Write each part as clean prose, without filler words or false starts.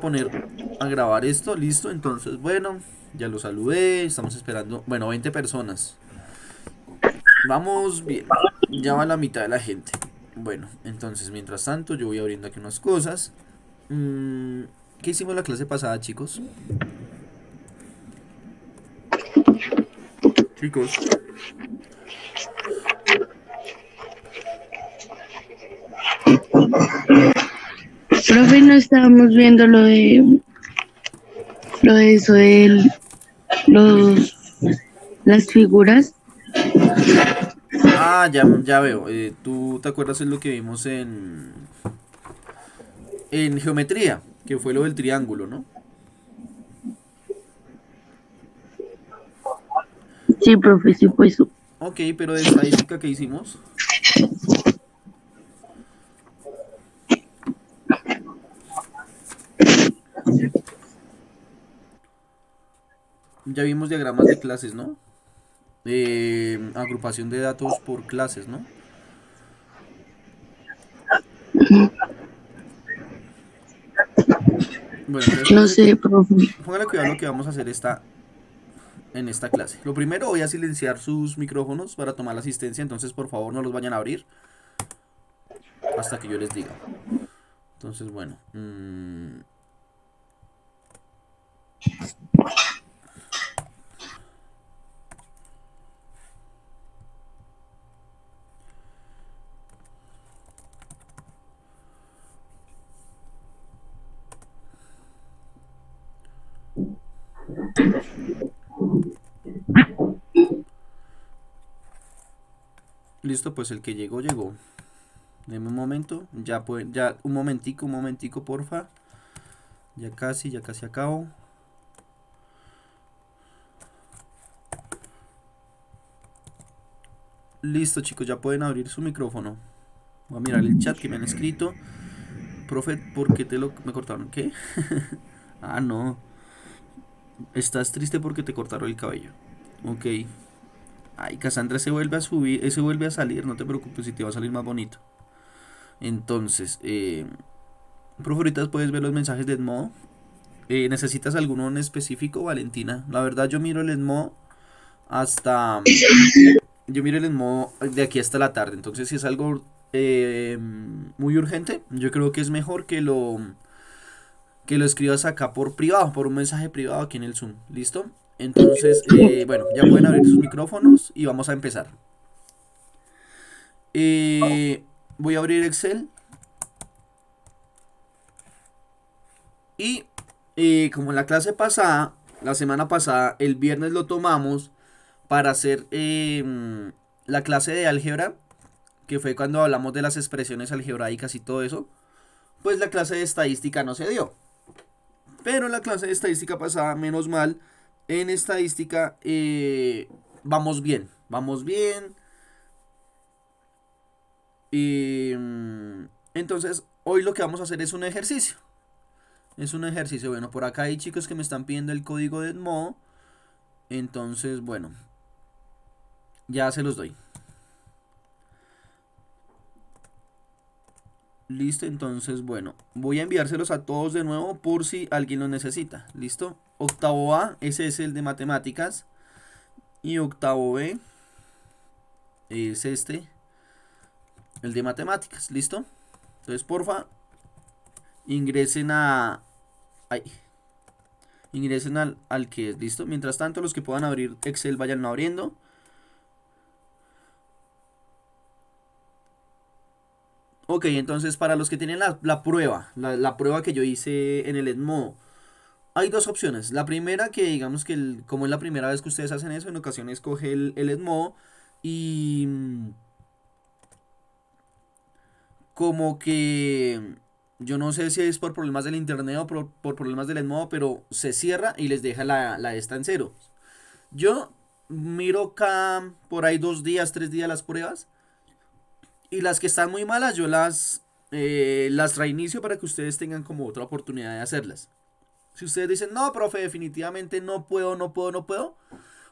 Poner a grabar esto, listo. Entonces, bueno, ya lo saludé, estamos esperando, bueno, 20 personas. Vamos bien, ya va la mitad de la gente. Bueno, entonces, mientras tanto, yo voy abriendo aquí unas cosas. Mm, ¿Qué hicimos la clase pasada, chicos? Chicos, Profe, no estábamos viendo lo de eso de los las figuras. ya veo. ¿Tú te acuerdas de lo que vimos en geometría? Que fue lo del triángulo, ¿no? Sí, profe, sí, pues Ok, pero de estadística, ¿qué hicimos? Ya vimos diagramas de clases, ¿no? Agrupación de datos por clases, ¿no? Bueno, entonces no sé, profe. póngale cuidado a lo que vamos a hacer en esta clase. Lo primero, voy a silenciar sus micrófonos para tomar la asistencia, entonces por favor no los vayan a abrir hasta que yo les diga. Entonces, bueno, listo, pues el que llegó, llegó. Deme un momento, ya un momentico, porfa. Ya casi acabo. Listo, chicos, ya pueden abrir su micrófono. Voy a mirar el chat que me han escrito. Profe, ¿por qué me cortaron? ¿Qué? Ah, no. Estás triste porque te cortaron el cabello. Ok. Ay, Cassandra se vuelve a subir, se vuelve a salir, no te preocupes si te va a salir más bonito. Entonces, profe, ahorita puedes ver los mensajes de Edmodo. ¿Necesitas alguno en específico, Valentina? La verdad, yo miro el Edmodo hasta. Yo miro el Edmodo de aquí hasta la tarde. Entonces, si es algo muy urgente, yo creo que es mejor que lo escribas acá por privado, por un mensaje privado aquí en el Zoom. ¿Listo? Entonces, bueno, ya pueden abrir sus micrófonos y vamos a empezar. Eh, Voy a abrir Excel y como en la clase pasada, la semana pasada, el viernes lo tomamos para hacer la clase de álgebra, que fue cuando hablamos de las expresiones algebraicas y todo eso, pues la clase de estadística no se dio. Pero la clase de estadística pasada, menos mal, en estadística vamos bien, vamos bien. Y entonces, hoy lo que vamos a hacer es un ejercicio. Es un ejercicio, bueno, por acá hay chicos que me están pidiendo el código de Edmodo. Entonces, bueno, ya se los doy. Listo, entonces, bueno, voy a enviárselos a todos de nuevo por si alguien los necesita. ¿Listo? Octavo A, ese es el de matemáticas. Y octavo B es este, el de matemáticas. ¿Listo? Entonces, porfa, ingresen a... Ay, ingresen al que es. ¿Listo? Mientras tanto, los que puedan abrir Excel vayan abriendo. Ok, entonces para los que tienen la prueba, la prueba que yo hice en el Edmodo, hay dos opciones. La primera, que digamos que como es la primera vez que ustedes hacen eso, en ocasiones coge el Edmodo y como que yo no sé si es por problemas del internet o por problemas del Edmodo, pero se cierra y les deja la esta en cero. Yo miro cada por ahí 2 días, 3 días las pruebas y las que están muy malas yo las reinicio para que ustedes tengan como otra oportunidad de hacerlas. Si ustedes dicen, no, profe, definitivamente no puedo, no puedo, no puedo,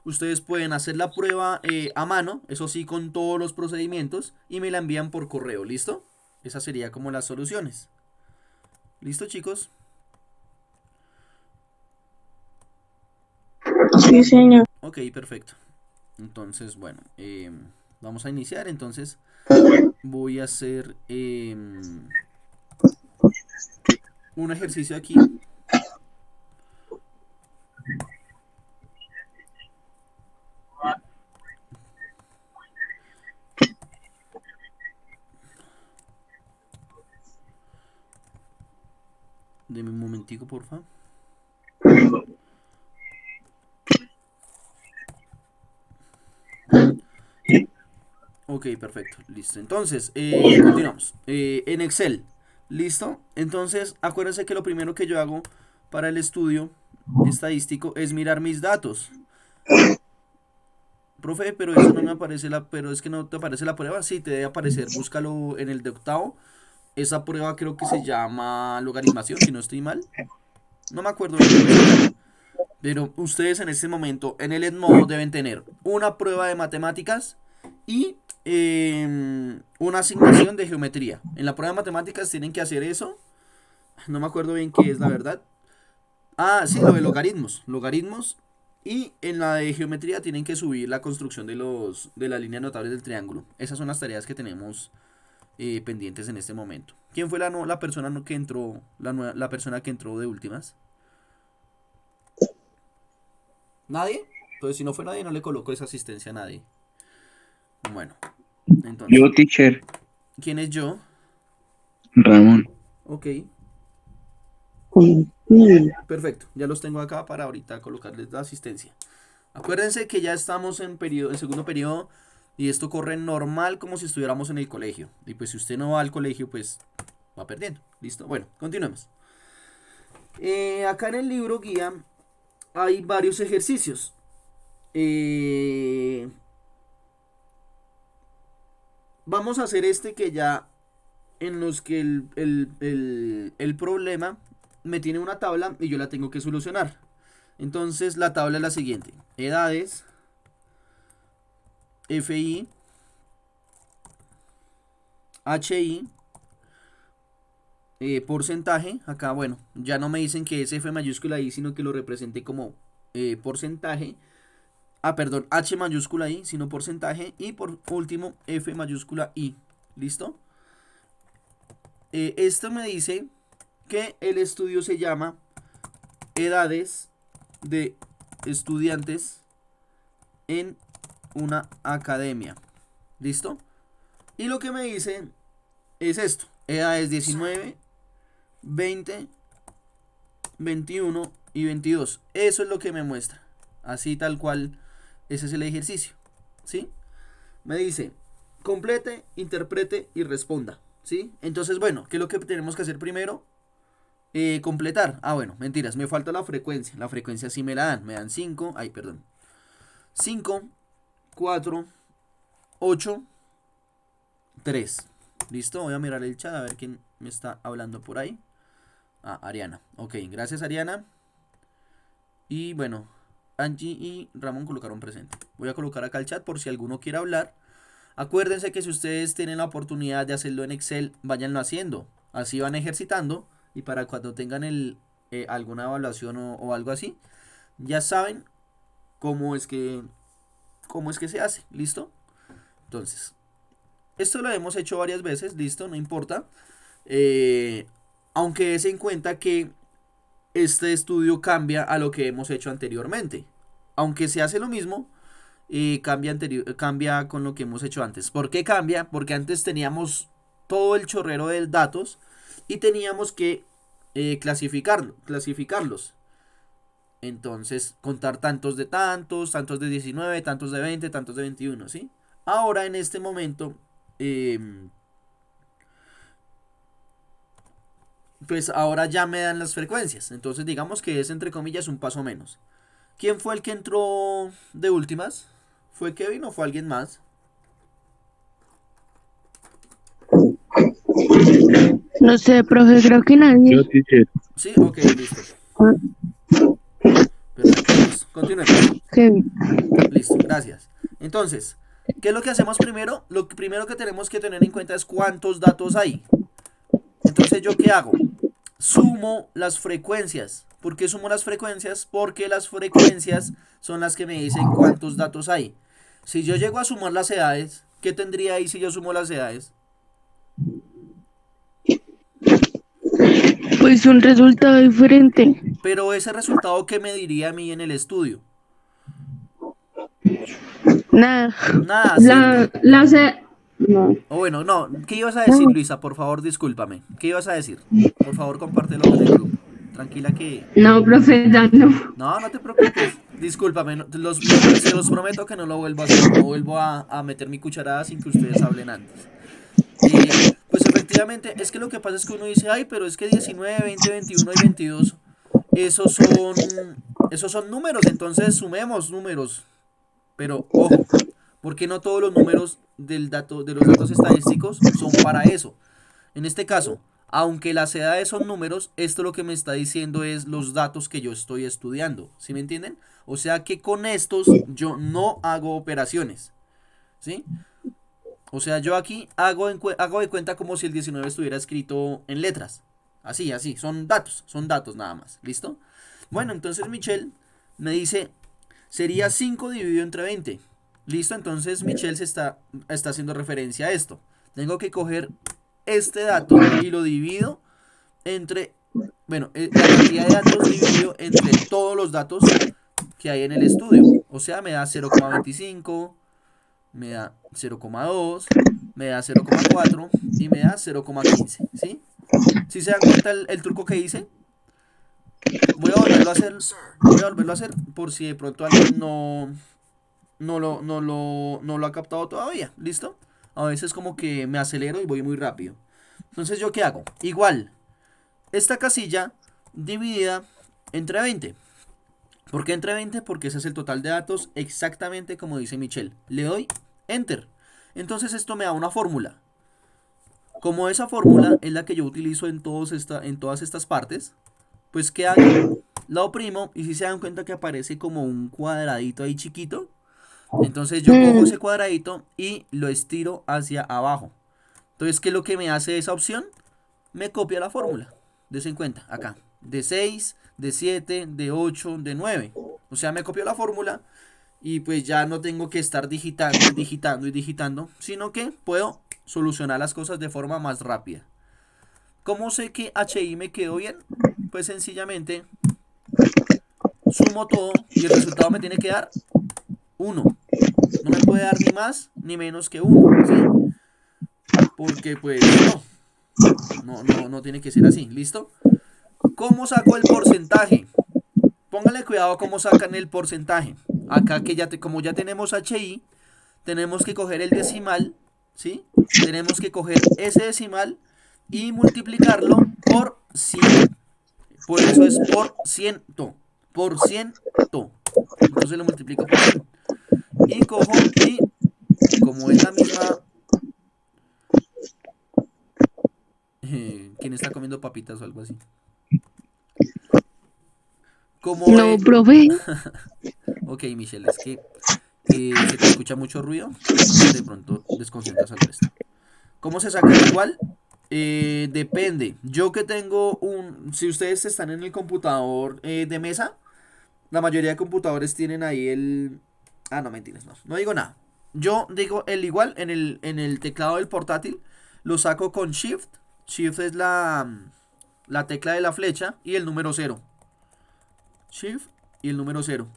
ustedes pueden hacer la prueba a mano, eso sí, con todos los procedimientos, y me la envían por correo, ¿listo? Esas serían como las soluciones. ¿Listo, chicos? Sí, señor. Ok, perfecto. Entonces, bueno, vamos a iniciar. Entonces, voy a hacer un ejercicio aquí. Deme un momentico, porfa. Ok, perfecto, listo. Entonces, continuamos. En Excel, ¿listo? Entonces, acuérdense que lo primero que yo hago para el estudio estadístico es mirar mis datos. Profe, pero eso no me aparece pero es que no te aparece la prueba. Sí, te debe aparecer, búscalo en el de octavo. Esa prueba creo que se llama logaritmación, si no estoy mal. No me acuerdo bien cómo se llama. Pero ustedes en este momento en el EDMO deben tener una prueba de matemáticas y una asignación de geometría. En la prueba de matemáticas tienen que hacer eso. No me acuerdo bien qué es la verdad. Ah, sí, lo de logaritmos. Logaritmos. Y en la de geometría tienen que subir la construcción de las líneas notables del triángulo. Esas son las tareas que tenemos pendientes en este momento. ¿Quién fue la persona que entró, la persona que entró de últimas? ¿Nadie? Entonces, si no fue nadie, no le coloco esa asistencia a nadie. Bueno, entonces, Yo, teacher, ¿quién es yo? Ramón. Ok, perfecto. Ya los tengo acá para ahorita colocarles la asistencia. Acuérdense que ya estamos en segundo periodo y esto corre normal como si estuviéramos en el colegio. Y pues si usted no va al colegio, pues va perdiendo. ¿Listo? Bueno, continuemos. Acá en el libro guía hay varios ejercicios. Eh, Vamos a hacer este que ya en los que el problema me tiene una tabla y yo la tengo que solucionar. Entonces la tabla es la siguiente. Edades, FI, HI, porcentaje. Acá, bueno, ya no me dicen que es F mayúscula I, sino que lo represente como porcentaje. Ah, perdón, H mayúscula I, sino porcentaje. Y por último, F mayúscula I. ¿Listo? Esto me dice que el estudio se llama edades de estudiantes en una academia. ¿Listo? Y lo que me dice es esto. Edades 19, 20, 21 y 22. Eso es lo que me muestra. Así tal cual. Ese es el ejercicio. ¿Sí? Me dice, complete, interprete y responda. ¿Sí? Entonces, bueno, ¿qué es lo que tenemos que hacer primero? Completar. Ah, bueno, mentiras, me falta la frecuencia. La frecuencia sí me la dan. Me dan 5. Ay, perdón. 5, 4, 8, 3. Listo, voy a mirar el chat a ver quién me está hablando por ahí. Ah, Ariana. Ok, gracias Ariana. Y bueno, Angie y Ramón colocaron presente. Voy a colocar acá el chat por si alguno quiere hablar. Acuérdense que si ustedes tienen la oportunidad de hacerlo en Excel, váyanlo haciendo. Así van ejercitando y para cuando tengan alguna evaluación o algo así, ya saben cómo es que se hace. ¿Listo? Entonces, esto lo hemos hecho varias veces, listo, no importa. Aunque des en cuenta que este estudio cambia a lo que hemos hecho anteriormente. Aunque se hace lo mismo, cambia con lo que hemos hecho antes. ¿Por qué cambia? Porque antes teníamos todo el chorrero de datos y teníamos que clasificarlos. Entonces, contar tantos de tantos, tantos de 19, tantos de 20, tantos de 21, ¿sí? Ahora, en este momento, eh, pues ahora ya me dan las frecuencias. Entonces, digamos que es entre comillas un paso menos. ¿Quién fue el que entró de últimas? ¿Fue Kevin o fue alguien más? No sé, profe, creo que Yo, nadie. teacher. Sí, ok, listo. Perfecto, listo. Continuemos. Kevin. Listo, gracias. Entonces, ¿qué es lo que hacemos primero? Lo primero que tenemos que tener en cuenta es cuántos datos hay. Entonces, ¿yo qué hago? sumo las frecuencias. ¿Por qué sumo las frecuencias? Porque las frecuencias son las que me dicen cuántos datos hay. Si yo llego a sumar las edades, ¿qué tendría ahí si yo sumo las edades? Pues un resultado diferente. Pero ese resultado, ¿qué me diría a mí en el estudio? Nada. Nada, La, ¿cierto? la, se- no. O bueno, no, ¿qué ibas a decir, No, Luisa? Por favor, discúlpame. ¿Qué ibas a decir? Por favor, compártelo con el grupo. Tranquila que... no, profe, ya no. No, no te preocupes. Discúlpame, se los prometo que no lo vuelvo a hacer. No vuelvo a meter mi cucharada sin que ustedes hablen antes. Pues efectivamente, es que lo que pasa es que uno dice, ay, pero es que 19, 20, 21 y 22, esos son, esos son números, entonces sumemos números. Pero ojo, porque no todos los números de los datos estadísticos son para eso. En este caso, aunque las edades son números, esto lo que me está diciendo es los datos que yo estoy estudiando. ¿Sí me entienden? O sea que con estos yo no hago operaciones. ¿Sí? O sea, yo aquí hago de cuenta como si el 19 estuviera escrito en letras. Así, así. Son datos nada más. ¿Listo? Bueno, entonces Michelle me dice, sería 5 dividido entre 20. ¿Listo? Entonces Michelle está haciendo referencia a esto. Tengo que coger este dato y lo divido entre, bueno, la cantidad de datos dividido entre todos los datos que hay en el estudio. O sea, me da 0,25, me da 0,2, me da 0,4 y me da 0,15. ¿Sí? Si se dan cuenta el truco que hice, voy a volverlo a hacer. Voy a volverlo a hacer por si de pronto alguien no lo ha captado todavía. ¿Listo? A veces como que me acelero y voy muy rápido. Entonces, ¿yo qué hago? Igual, esta casilla dividida entre 20. ¿Por qué entre 20? Porque ese es el total de datos exactamente como dice Michelle. Le doy Enter. Entonces esto me da una fórmula. Como esa fórmula es la que yo utilizo en todas estas partes, pues ¿qué hago? La oprimo y si se dan cuenta que aparece como un cuadradito ahí chiquito, entonces yo cojo ese cuadradito y lo estiro hacia abajo. Entonces, ¿qué es lo que me hace esa opción? Me copia la fórmula. Dese en cuenta, acá. De 6, de 7, de 8, de 9. O sea, me copió la fórmula y pues ya no tengo que estar digitando y digitando y digitando, sino que puedo solucionar las cosas de forma más rápida. ¿Cómo sé que HI me quedó bien? Pues sencillamente sumo todo y el resultado me tiene que dar 1. No me puede dar ni más ni menos que 1, ¿sí? Porque pues no tiene que ser así, ¿listo? ¿Cómo saco el porcentaje? Póngale cuidado cómo sacan el porcentaje. Acá que como ya tenemos HI, tenemos que coger el decimal, ¿sí? Tenemos que coger ese decimal y multiplicarlo por 100. Por eso es por ciento. Por ciento. Entonces lo multiplico por 100. Y cojo y como es la misma... ¿Quién está comiendo papitas o algo así? Como No, es... profe. Ok, Michelle, es que se te escucha mucho ruido, entonces de pronto desconcentras al resto. ¿Cómo se saca el igual? Depende. Yo que tengo un... Si ustedes están en el computador de mesa, la mayoría de computadores tienen ahí el... Ah, no, mentiras, no. No digo nada. Yo digo el igual en el teclado del portátil. Lo saco con Shift. Shift es la tecla de la flecha y el número cero. Shift y el número cero.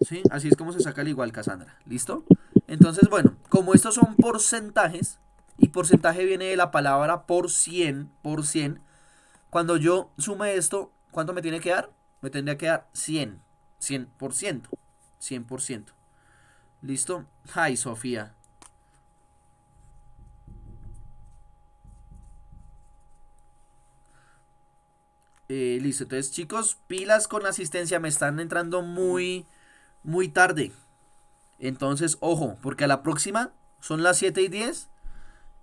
¿Sí? Así es como se saca el igual, Cassandra. ¿Listo? Entonces, bueno, como estos son porcentajes, y porcentaje viene de la palabra por 100, cuando yo sume esto, ¿cuánto me tiene que dar? Me tendría que dar 100, 100%, 100%. ¿Listo? Ay, Sofía. Listo, entonces chicos, pilas con la asistencia, me están entrando muy tarde. Entonces, ojo, porque a la próxima son las 7:10.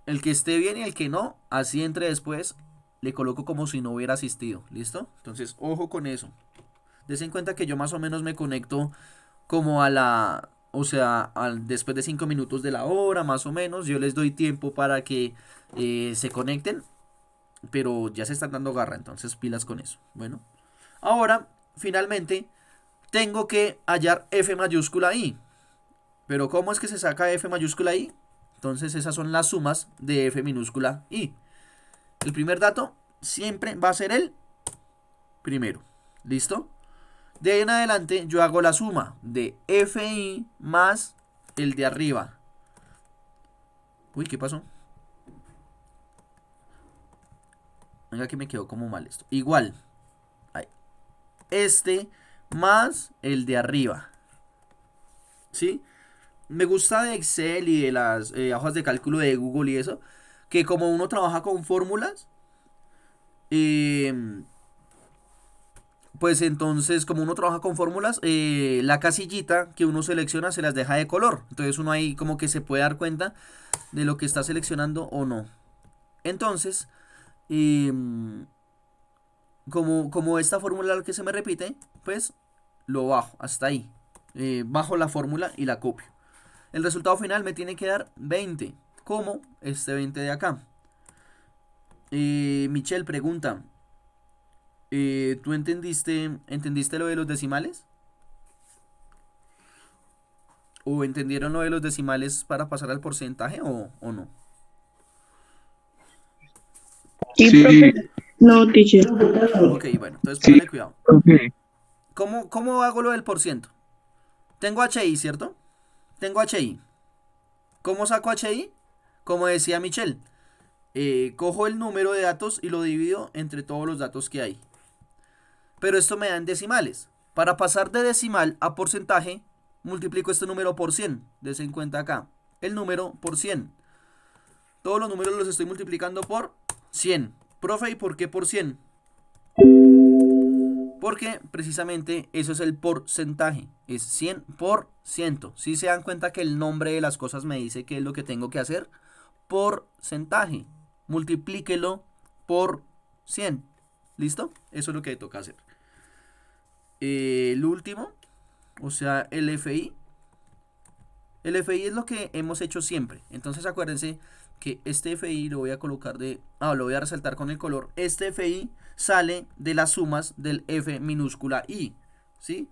El que esté bien y el que no, así entre después, le coloco como si no hubiera asistido. ¿Listo? Entonces, ojo con eso. Des en cuenta que yo más o menos me conecto como a la... O sea, después de 5 minutos de la hora, más o menos. Yo les doy tiempo para que se conecten. pero ya se están dando garra, entonces pilas con eso. Bueno, ahora, finalmente, tengo que hallar F mayúscula I. Pero ¿cómo es que se saca F mayúscula I? Entonces esas son las sumas de F minúscula I. El primer dato siempre va a ser el primero. ¿Listo? De ahí en adelante yo hago la suma de FI más el de arriba. Uy, ¿qué pasó? Venga, que me quedó como mal esto. Igual. Este más el de arriba. ¿Sí? Me gusta de Excel y de las hojas de cálculo de Google y eso, que como uno trabaja con fórmulas, eh, pues entonces como uno trabaja con fórmulas, la casillita que uno selecciona se las deja de color. Entonces uno ahí como que se puede dar cuenta de lo que está seleccionando o no. Entonces, eh, como esta fórmula la que se me repite, pues lo bajo hasta ahí. Bajo la fórmula y la copio. El resultado final me tiene que dar 20, como este 20 de acá. Michelle pregunta, ¿tú entendiste lo de los decimales? ¿O entendieron lo de los decimales para pasar al porcentaje o no? Sí, Sí, profe. No, teacher. Ok, bueno, entonces sí, póngale cuidado. profe. ¿Cómo hago lo del por ciento? Tengo HI, ¿cierto? Tengo HI. ¿Cómo saco HI? Como decía Michelle, cojo el número de datos y lo divido entre todos los datos que hay. Pero esto me da en decimales. Para pasar de decimal a porcentaje, multiplico este número por 100. Dese en cuenta acá. El número por 100. Todos los números los estoy multiplicando por 100. Profe, ¿y por qué por 100? Porque precisamente eso es el porcentaje. Es 100%. Si se dan cuenta que el nombre de las cosas me dice qué es lo que tengo que hacer. Porcentaje. Multiplíquelo por 100. ¿Listo? Eso es lo que toca hacer. El último, o sea, el FI. El FI es lo que hemos hecho siempre. Entonces acuérdense que este FI lo voy a colocar lo voy a resaltar con el color. Este FI sale de las sumas del F minúscula I. ¿Sí?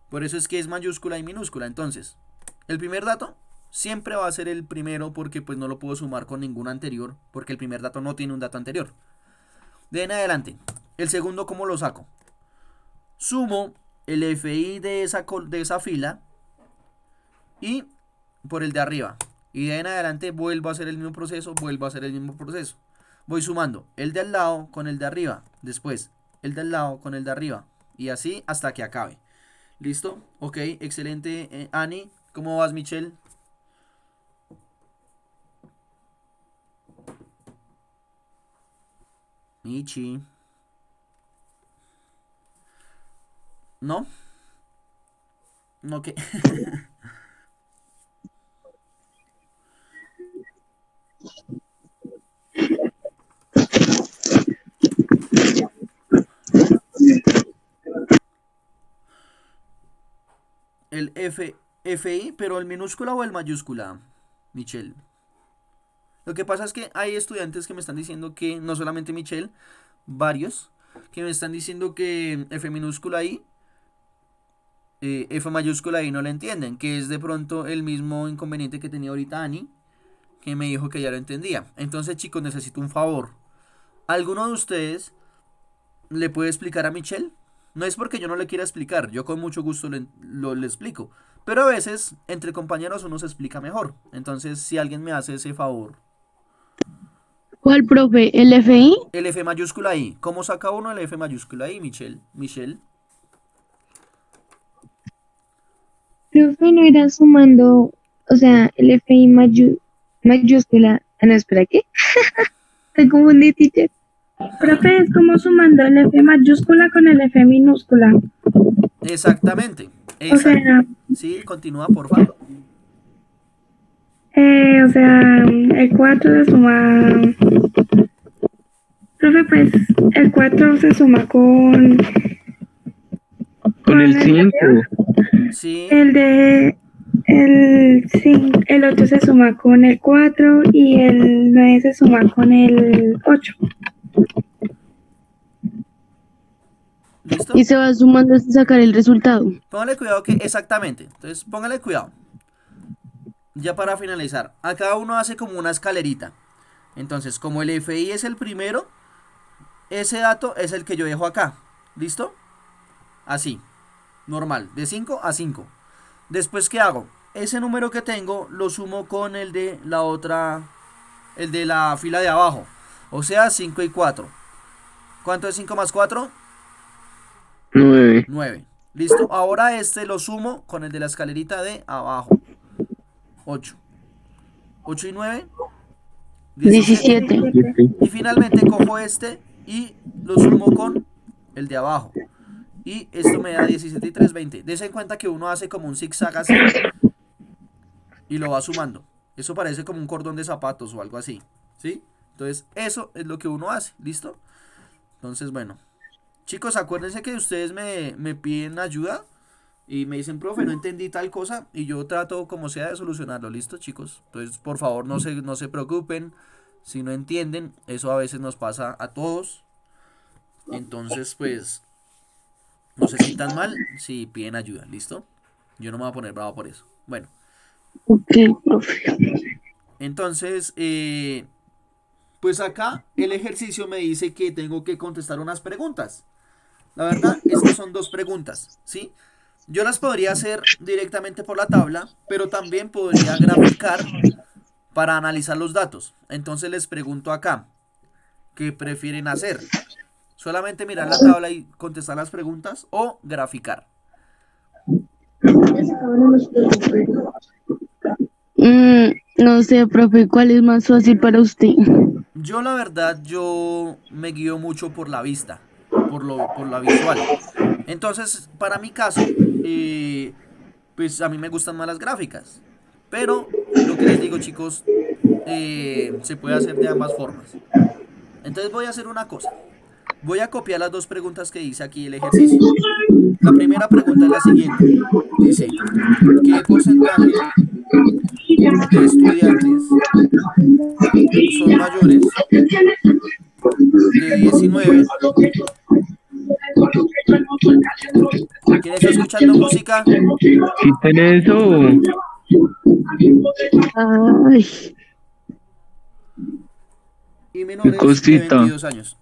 Por eso es que es mayúscula y minúscula. Entonces, el primer dato siempre va a ser el primero porque pues no lo puedo sumar con ningún anterior. Porque el primer dato no tiene un dato anterior. De en adelante, el segundo, ¿cómo lo saco? Sumo el FI de esa fila y por el de arriba. Y de ahí en adelante vuelvo a hacer el mismo proceso, Voy sumando el de al lado con el de arriba, después el de al lado con el de arriba. Y así hasta que acabe. ¿Listo? Ok, excelente. Ani, ¿cómo vas, Michelle? Michi. ¿No? ¿No qué? El FI, pero el minúscula o el mayúscula, Michelle. Lo que pasa es que hay estudiantes que me están diciendo que, no solamente Michelle, varios, que me están diciendo que F minúscula I, F mayúscula I no la entienden, que es de pronto el mismo inconveniente que tenía ahorita Ani, que me dijo que ya lo entendía. Entonces, chicos, necesito un favor. ¿Alguno de ustedes le puede explicar a Michelle? No es porque yo no le quiera explicar, yo con mucho gusto le explico. Pero a veces, entre compañeros, uno se explica mejor. Entonces, si alguien me hace ese favor. ¿Cuál, profe? ¿El FI? El F mayúscula I. ¿Cómo saca uno el F mayúscula I, Michelle? Michelle. Profe, no irá sumando, o sea, el FI mayúscula. Ah, no, espera, ¿qué? Te confundí, teacher. Profe, es como sumando el F mayúscula con el F minúscula. Exactamente. O sea, Sí, continúa, por favor. el 4 se suma. Profe, pues el 4 se suma Con el de 5. arriba. Sí, El 8 se suma con el 4 y el 9 se suma con el 8. ¿Listo? Y se va sumando hasta sacar el resultado. Póngale cuidado que exactamente. Entonces, póngale cuidado. Ya para finalizar, a cada uno hace como una escalerita. Entonces, como el FI es el primero, ese dato es el que yo dejo acá. ¿Listo? Así. Normal. De 5 a 5. Después, ¿qué hago? Ese número que tengo lo sumo con el de la otra, el de la fila de abajo. O sea, 5 y 4. ¿Cuánto es 5 más 4? 9. 9. Listo. Ahora este lo sumo con el de la escalerita de abajo. 8. 8 y 9. 17. 17. Y finalmente cojo este y lo sumo con el de abajo. Y esto me da 17 y 3, 20. Dese en cuenta que uno hace como un zigzag así y lo va sumando. Eso parece como un cordón de zapatos o algo así. ¿Sí? Entonces eso es lo que uno hace. ¿Listo? Entonces bueno. Chicos, acuérdense que ustedes me piden ayuda y me dicen, profe, no entendí tal cosa y yo trato como sea de solucionarlo. ¿Listo, chicos? Entonces, por favor, no se preocupen. Si no entienden, eso a veces nos pasa a todos. Entonces, pues, no se sientan mal si piden ayuda. ¿Listo? Yo no me voy a poner bravo por eso. Bueno, Ok, profe. entonces, pues acá el ejercicio me dice que tengo que contestar unas preguntas. La verdad es que son dos preguntas, ¿sí? Yo las podría hacer directamente por la tabla, pero también podría graficar para analizar los datos. Entonces les pregunto acá, ¿qué prefieren hacer? ¿Solamente mirar la tabla y contestar las preguntas o graficar? No sé, profe, ¿cuál es más fácil para usted? Yo la verdad, yo me guío mucho por la vista, por la visual. Entonces, para mi caso, pues a mí me gustan más las gráficas. Pero lo que les digo, chicos, se puede hacer de ambas formas. Entonces voy a hacer una cosa. Voy a copiar las dos preguntas que dice aquí el ejercicio. La primera pregunta es la siguiente. Dice, ¿qué porcentaje de estudiantes son mayores de 19? ¿Quién está escuchando música? ¿Quiten eso? Ay, Y ¿Qué menores de cosita? 22 años.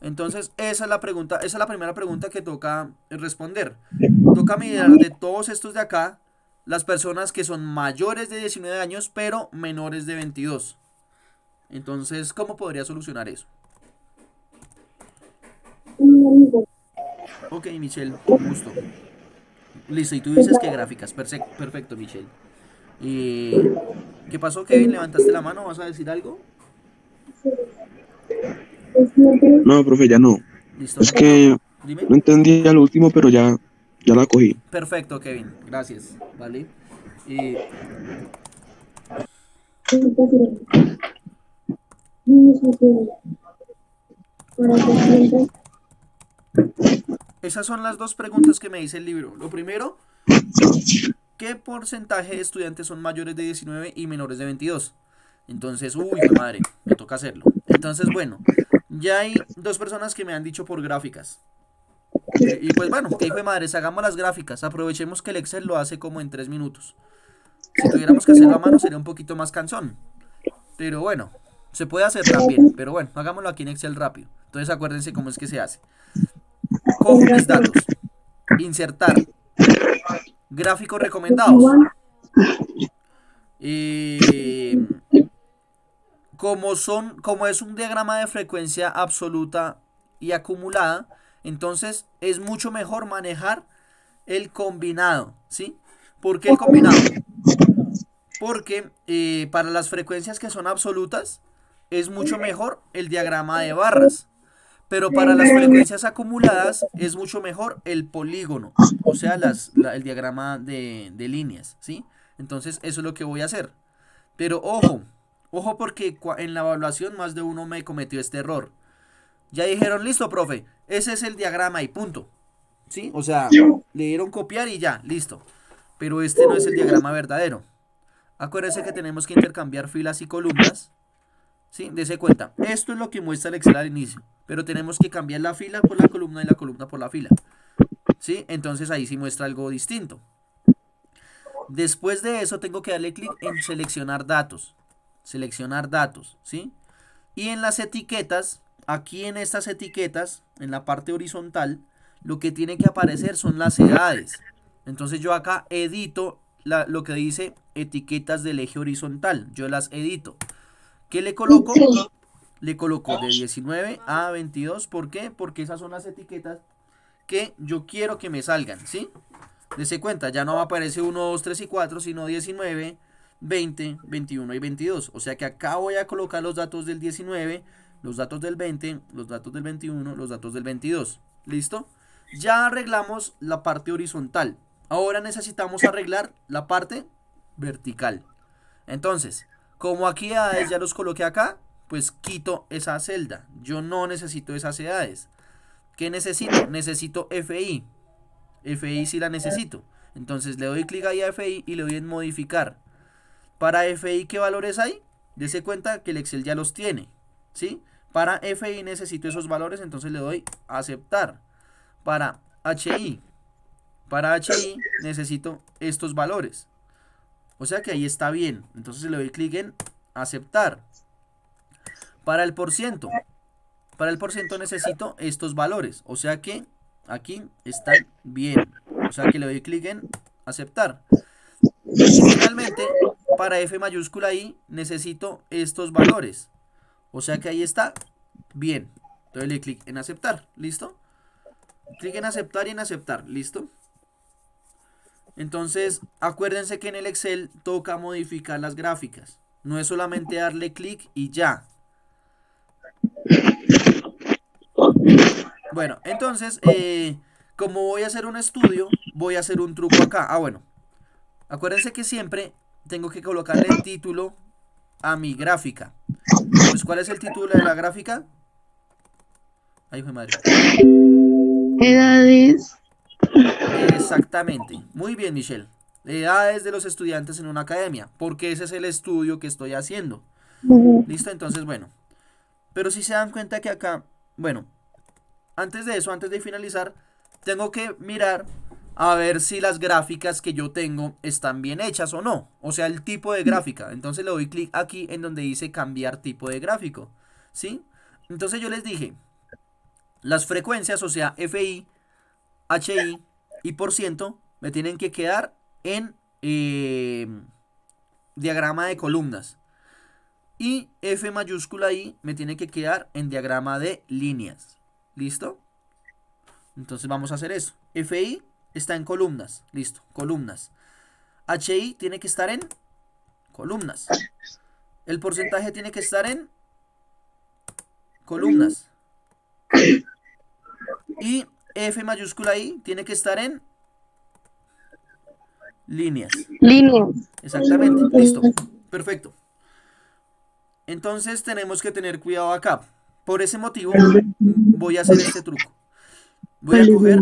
Entonces, esa es la pregunta, esa es la primera pregunta que toca responder. Toca mirar de todos estos de acá las personas que son mayores de 19 años, pero menores de 22. Entonces, ¿cómo podría solucionar eso? Ok, Michelle, con gusto. Listo, y tú dices que gráficas. Perfecto, Michelle. ¿Y qué pasó, Kevin? ¿Levantaste la mano? ¿Vas a decir algo? No, profe, ya no. Listo, Es no, no. que Dime. no entendí al último, pero ya la cogí. Perfecto, Kevin. Gracias. ¿Vale? Y esas son las dos preguntas que me dice el libro. Lo primero, ¿qué porcentaje de estudiantes son mayores de 19 y menores de 22? Entonces, uy, hijo de madre, me toca hacerlo. Entonces, bueno, ya hay dos personas que me han dicho por gráficas. Y pues bueno, que hijo de madre, hagamos las gráficas. Aprovechemos que el Excel lo hace como en 3 minutos. Si tuviéramos que hacerlo a mano sería un poquito más cansón. Pero bueno, se puede hacer también. Pero bueno, hagámoslo aquí en Excel rápido. Entonces acuérdense cómo es que se hace. Cojo mis datos. Insertar. Gráficos recomendados. Eh, como es un diagrama de frecuencia absoluta y acumulada, entonces es mucho mejor manejar el combinado, ¿sí? ¿Por qué el combinado? Porque para las frecuencias que son absolutas es mucho mejor el diagrama de barras, pero para las frecuencias acumuladas es mucho mejor el polígono, o sea, el diagrama de líneas, ¿sí? Entonces eso es lo que voy a hacer. Pero ojo, ojo porque en la evaluación más de uno me cometió este error. Ya dijeron, listo, profe, ese es el diagrama y punto. ¿Sí? O sea, le dieron copiar y ya, listo. Pero este no es el diagrama verdadero. Acuérdense que tenemos que intercambiar filas y columnas ¿Sí? Dese cuenta. Esto es lo que muestra el Excel al inicio. Pero tenemos que cambiar la fila por la columna y la columna por la fila. ¿Sí? Entonces ahí sí muestra algo distinto. Después de eso tengo que darle clic en seleccionar datos. Seleccionar datos. ¿Sí? Y en las etiquetas, aquí en estas etiquetas, en la parte horizontal, lo que tiene que aparecer son las edades. Entonces yo acá edito lo que dice etiquetas del eje horizontal. Yo las edito. ¿Qué le coloco? Le coloco de 19 a 22. ¿Por qué? Porque esas son las etiquetas que yo quiero que me salgan, ¿sí? Dese cuenta, ya no aparece 1, 2, 3 y 4, sino 19, 20, 21 y 22. O sea que acá voy a colocar los datos del 19, los datos del 20, los datos del 21, los datos del 22. ¿Listo? Ya arreglamos la parte horizontal. Ahora necesitamos arreglar la parte vertical. Entonces, como aquí edades ya los coloqué acá, pues quito esa celda. Yo no necesito esas edades. ¿Qué necesito? Necesito FI. FI sí la necesito. Entonces le doy clic ahí a FI y le doy en modificar. Para FI, ¿qué valores hay? Dese cuenta que el Excel ya los tiene. ¿Sí? Para FI necesito esos valores, entonces le doy aceptar. Para HI. Para HI necesito estos valores. O sea que ahí está bien. Entonces le doy clic en aceptar. Para el porciento. Para el porciento necesito estos valores. O sea que aquí están bien. O sea que le doy clic en aceptar. Y finalmente, para F mayúscula I necesito estos valores. O sea que ahí está bien. Entonces le doy clic en aceptar. ¿Listo? Clic en aceptar y en aceptar. ¿Listo? Entonces, acuérdense que en el Excel toca modificar las gráficas. No es solamente darle clic y ya. Bueno, entonces, como voy a hacer un estudio, voy a hacer un truco acá. Ah, bueno. Acuérdense que siempre tengo que colocarle el título a mi gráfica. Pues, ¿cuál es el título de la gráfica? Ay, fue madre. Edades. Exactamente. Muy bien, Michelle. Edades de los estudiantes en una academia. Porque ese es el estudio que estoy haciendo. ¿Listo? Entonces, bueno. Pero si se dan cuenta que acá, bueno, antes de eso, antes de finalizar, tengo que mirar a ver si las gráficas que yo tengo están bien hechas o no. O sea, el tipo de gráfica. Entonces le doy clic aquí en donde dice cambiar tipo de gráfico. ¿Sí? Entonces yo les dije, las frecuencias, o sea, FI, HI y por ciento, me tienen que quedar en diagrama de columnas. Y F mayúscula I me tiene que quedar en diagrama de líneas. ¿Listo? Entonces vamos a hacer eso. FI está en columnas. Listo, columnas. HI tiene que estar en columnas. El porcentaje tiene que estar en columnas. Y F mayúscula I tiene que estar en líneas. Líneas. Exactamente, listo. Perfecto. Entonces tenemos que tener cuidado acá. Por ese motivo voy a hacer este truco. Voy a coger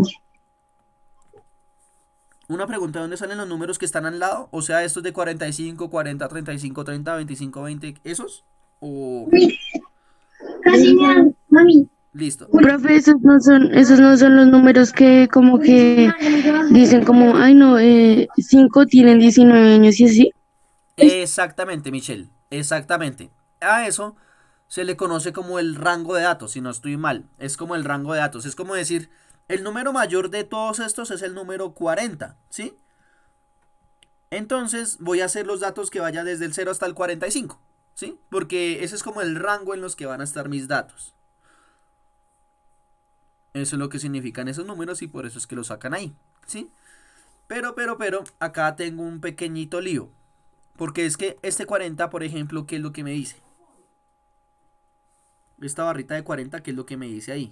una pregunta: ¿dónde salen los números que están al lado? O sea, estos de 45, 40, 35, 30, 25, 20, ¿esos? O... Casi nada, mami. Listo. Profe, esos no son los números que como que dicen como, ay no, 5 tienen 19 años y así. Exactamente, Michelle. Exactamente. A eso se le conoce como el rango de datos, si no estoy mal. Es como el rango de datos. Es como decir, el número mayor de todos estos es el número 40, ¿sí? Entonces voy a hacer los datos que vaya desde el 0 hasta el 45, ¿sí? Porque ese es como el rango en los que van a estar mis datos. Eso es lo que significan esos números y por eso es que los sacan ahí, ¿sí? Pero, acá tengo un pequeñito lío. Porque es que este 40, por ejemplo, ¿qué es lo que me dice? Esta barrita de 40, ¿qué es lo que me dice ahí?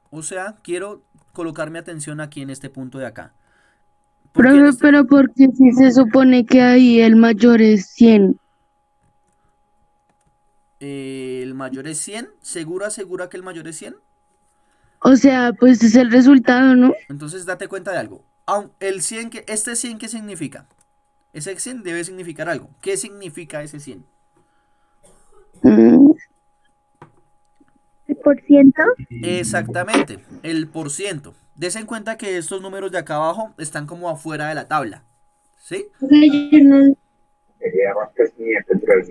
O sea, quiero colocar mi atención aquí en este punto de acá. Porque Profe, pero porque si se supone que ahí el mayor es 100. el mayor es 100. ¿Segura que el mayor es 100? O sea, pues es el resultado, ¿no? Entonces date cuenta de algo. El 100 ¿este 100 qué significa? Ese 100 debe significar algo. ¿Qué significa ese 100? Mm, ¿el por ciento? Exactamente, el por ciento. Des en cuenta que estos números de acá abajo están como afuera de la tabla. ¿Sí? O sea, yo no.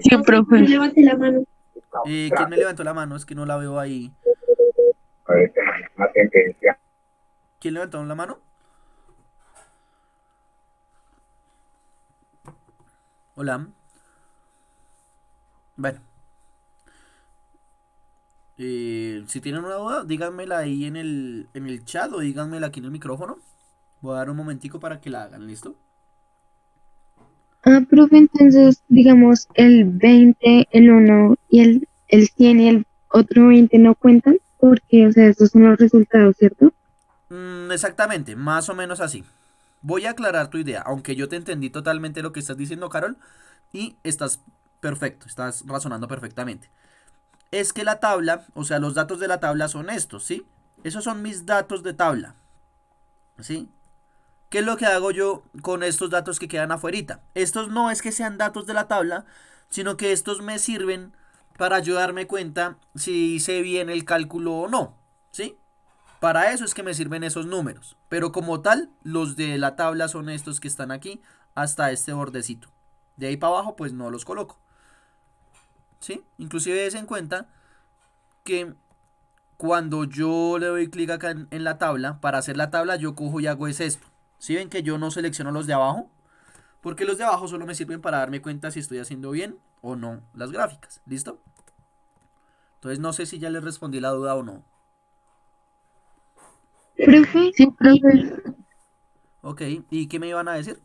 Sí, profe. Levante la mano. ¿Quién me levantó la mano? Es que no la veo ahí. ¿Quién levantó la mano? Hola. Bueno, si tienen una duda, díganmela ahí en el chat o díganmela aquí en el micrófono. Voy a dar un momentico para que la hagan, ¿listo? Ah, profe, entonces, digamos, el 20, el 1 y el 100 y el otro 20 no cuentan, porque, o sea, estos son los resultados, ¿cierto? Exactamente, más o menos así. Voy a aclarar tu idea, aunque yo te entendí totalmente lo que estás diciendo, Carol, y estás perfecto, estás razonando perfectamente. Es que la tabla, o sea, los datos de la tabla son estos, ¿sí? Esos son mis datos de tabla, ¿sí? ¿Qué es lo que hago yo con estos datos que quedan afuerita? Estos no es que sean datos de la tabla, sino que estos me sirven para ayudarme cuenta si hice bien el cálculo o no, ¿sí? Para eso es que me sirven esos números. Pero como tal, los de la tabla son estos que están aquí hasta este bordecito. De ahí para abajo, pues no los coloco, ¿sí? Inclusive des en cuenta que cuando yo le doy clic acá en la tabla, para hacer la tabla yo cojo y hago es esto. ¿Sí ven que yo no selecciono los de abajo? Porque los de abajo solo me sirven para darme cuenta si estoy haciendo bien o no las gráficas. ¿Listo? Entonces no sé si ya les respondí la duda o no. Profe, sí, profe. Ok, ¿y qué me iban a decir?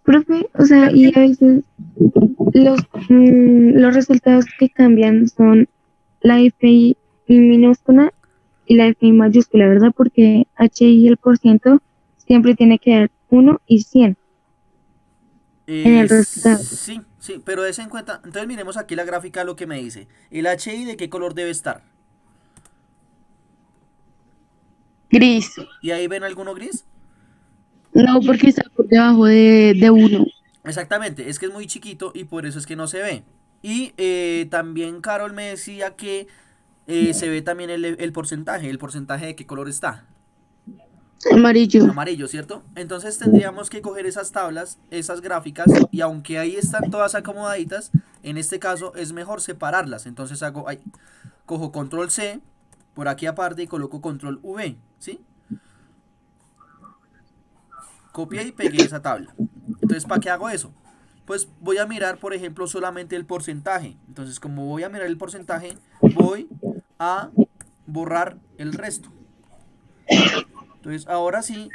Profe, o sea, y a veces los resultados que cambian son la F y minúscula y la F y mayúscula, ¿verdad? Porque H y el por ciento siempre tiene que dar 1 y 100 en el resultado. Sí, sí, pero des en cuenta. Entonces miremos aquí la gráfica lo que me dice. ¿El HI de qué color debe estar? Gris. ¿Y ahí ven alguno gris? No, porque está por debajo de 1. Exactamente, es que es muy chiquito y por eso es que no se ve. Y también Carol me decía que se ve también el porcentaje. ¿El porcentaje de qué color está? Amarillo. Amarillo, ¿cierto? Entonces tendríamos que coger esas tablas, esas gráficas, y aunque ahí están todas acomodaditas, en este caso es mejor separarlas. Entonces cojo control C por aquí aparte y coloco control V, ¿sí? Copié y pegué esa tabla. Entonces, ¿para qué hago eso? Pues voy a mirar, por ejemplo, solamente el porcentaje. Entonces, como voy a mirar el porcentaje, voy a borrar el resto. Entonces, ahora sí,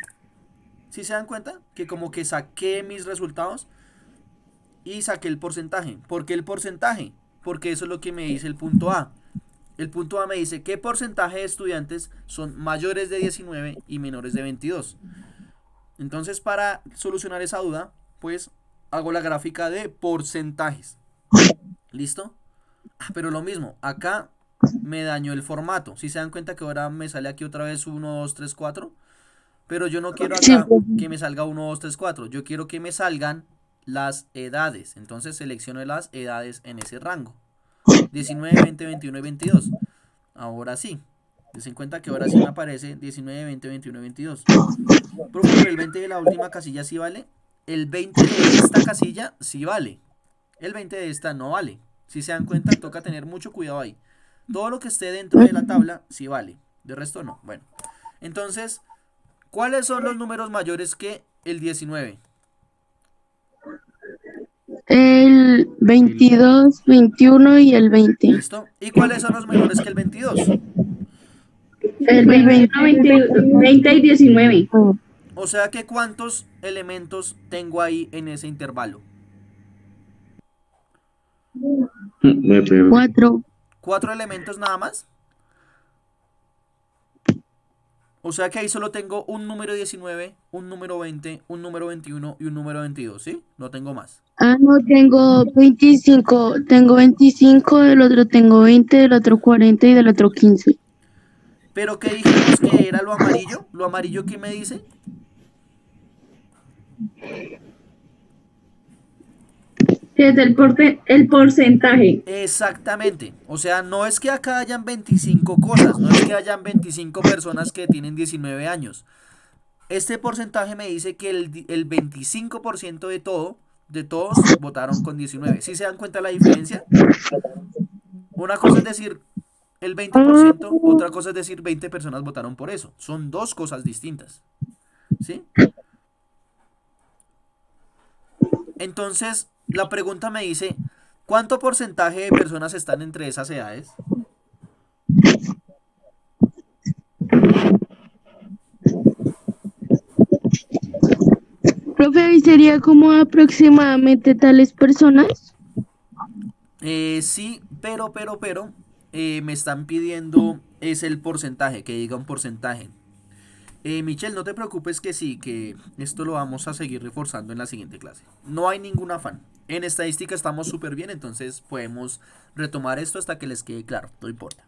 ¿sí se dan cuenta? Que como que saqué mis resultados y saqué el porcentaje. ¿Por qué el porcentaje? Porque eso es lo que me dice el punto A. El punto A me dice qué porcentaje de estudiantes son mayores de 19 y menores de 22. Entonces, para solucionar esa duda, pues hago la gráfica de porcentajes. ¿Listo? Pero lo mismo, acá me dañó el formato. Si se dan cuenta que ahora me sale aquí otra vez 1, 2, 3, 4. Pero yo no quiero Sí, acá que me salga 1, 2, 3, 4. Yo quiero que me salgan las edades. Entonces selecciono las edades en ese rango. 19, 20, 21 y 22. Ahora sí. Des en cuenta que ahora sí me aparece 19, 20, 21 y 22. Profe, pero el 20 de la última casilla sí vale. El 20 de esta casilla sí vale. El 20 de esta no vale. Si se dan cuenta, toca tener mucho cuidado ahí. Todo lo que esté dentro de la tabla sí vale. De resto no. Bueno. Entonces, ¿cuáles son los números mayores que el 19? el 22, 21 y el 20. ¿Listo? ¿Y cuáles son los menores que el 22? El 20. 20 y 19. O sea que ¿cuántos elementos tengo ahí en ese intervalo? 4. ¿Cuatro elementos nada más? O sea que ahí solo tengo un número 19, un número 20, un número 21 y un número 22, ¿sí? No tengo más. Ah, no, tengo 25. Tengo 25, del otro tengo 20, del otro 40 y del otro 15. Pero ¿qué dijimos que era lo amarillo? ¿Lo amarillo qué me dice? Que es el porcentaje. Exactamente. O sea, no es que acá hayan 25 cosas, no es que hayan 25 personas que tienen 19 años. Este porcentaje me dice que el 25% de todos votaron con 19. ¿Sí se dan cuenta la diferencia? Una cosa es decir el 20%, otra cosa es decir 20 personas votaron por eso. Son dos cosas distintas. ¿Sí? Entonces, la pregunta me dice, ¿cuánto porcentaje de personas están entre esas edades? Profe, ¿y sería como aproximadamente tales personas? Sí, pero, me están pidiendo es el porcentaje, que diga un porcentaje. Michelle, no te preocupes que sí, que esto lo vamos a seguir reforzando en la siguiente clase. No hay ningún afán. En estadística estamos súper bien, entonces podemos retomar esto hasta que les quede claro, no importa.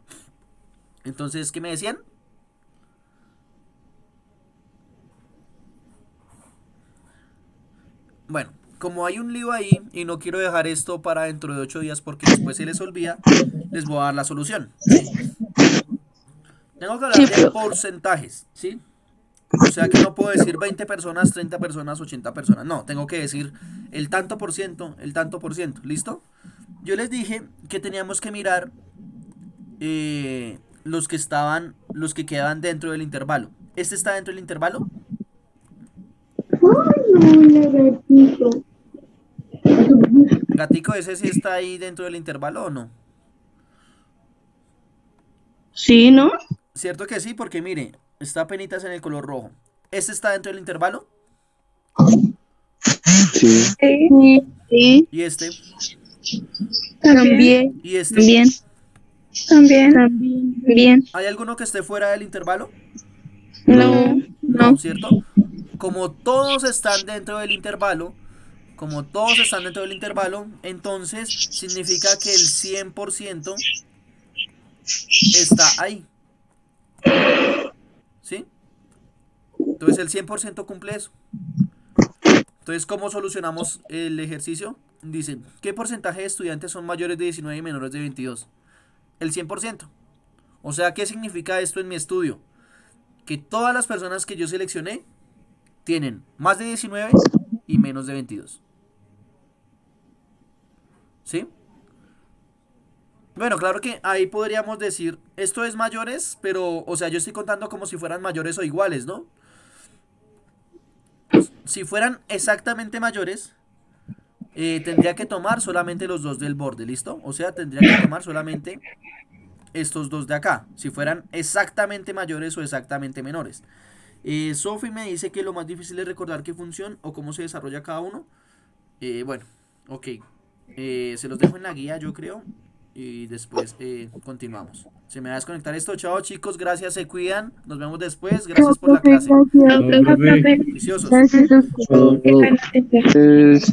Entonces, ¿qué me decían? Bueno, como hay un lío ahí y no quiero dejar esto para dentro de 8 días porque después se les olvida, les voy a dar la solución, ¿sí? Tengo que hablar Sí, de profe. porcentajes, ¿sí? O sea que no puedo decir 20 personas, 30 personas, 80 personas. No, tengo que decir el tanto por ciento, el tanto por ciento. ¿Listo? Yo les dije que teníamos que mirar los que quedaban dentro del intervalo. ¿Este está dentro del intervalo? Gatico, ¿ese sí está ahí dentro del intervalo o no? Sí, ¿no? Cierto que sí, porque mire, está penitas en el color rojo. ¿Este está dentro del intervalo? Sí. Sí, Sí, ¿Y este? también, también, ¿Y este? también, también. también. ¿Hay alguno que esté fuera del intervalo? No. No, No, no. ¿cierto? Como todos están dentro del intervalo, como todos están dentro del intervalo, entonces significa que el 100% está ahí. ¿Sí? Entonces el 100% cumple eso. Entonces, ¿cómo solucionamos el ejercicio? Dice, ¿qué porcentaje de estudiantes son mayores de 19 y menores de 22? El 100%. O sea, ¿qué significa esto en mi estudio? Que todas las personas que yo seleccioné tienen más de 19 y menos de 22. ¿Sí? Bueno, claro que ahí podríamos decir, esto es mayores, pero, o sea, yo estoy contando como si fueran mayores o iguales, ¿no? Si fueran exactamente mayores, tendría que tomar solamente los dos del borde, ¿listo? O sea, tendría que tomar solamente estos dos de acá, si fueran exactamente mayores o exactamente menores. Sophie me dice que lo más difícil es recordar qué función o cómo se desarrolla cada uno. Bueno, ok. Se los dejo en la guía, yo creo. Y después continuamos. Se me va a desconectar esto. Chao, chicos. Gracias, se cuidan. Nos vemos después. Chao, Gracias por la profe, clase. gracias. No, profe. Juiciosos. Gracias a usted. Qué pena, teacher. Entonces,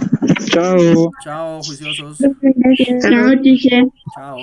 chao. Chao, juiciosos. Gracias. Chao, teacher. Chao.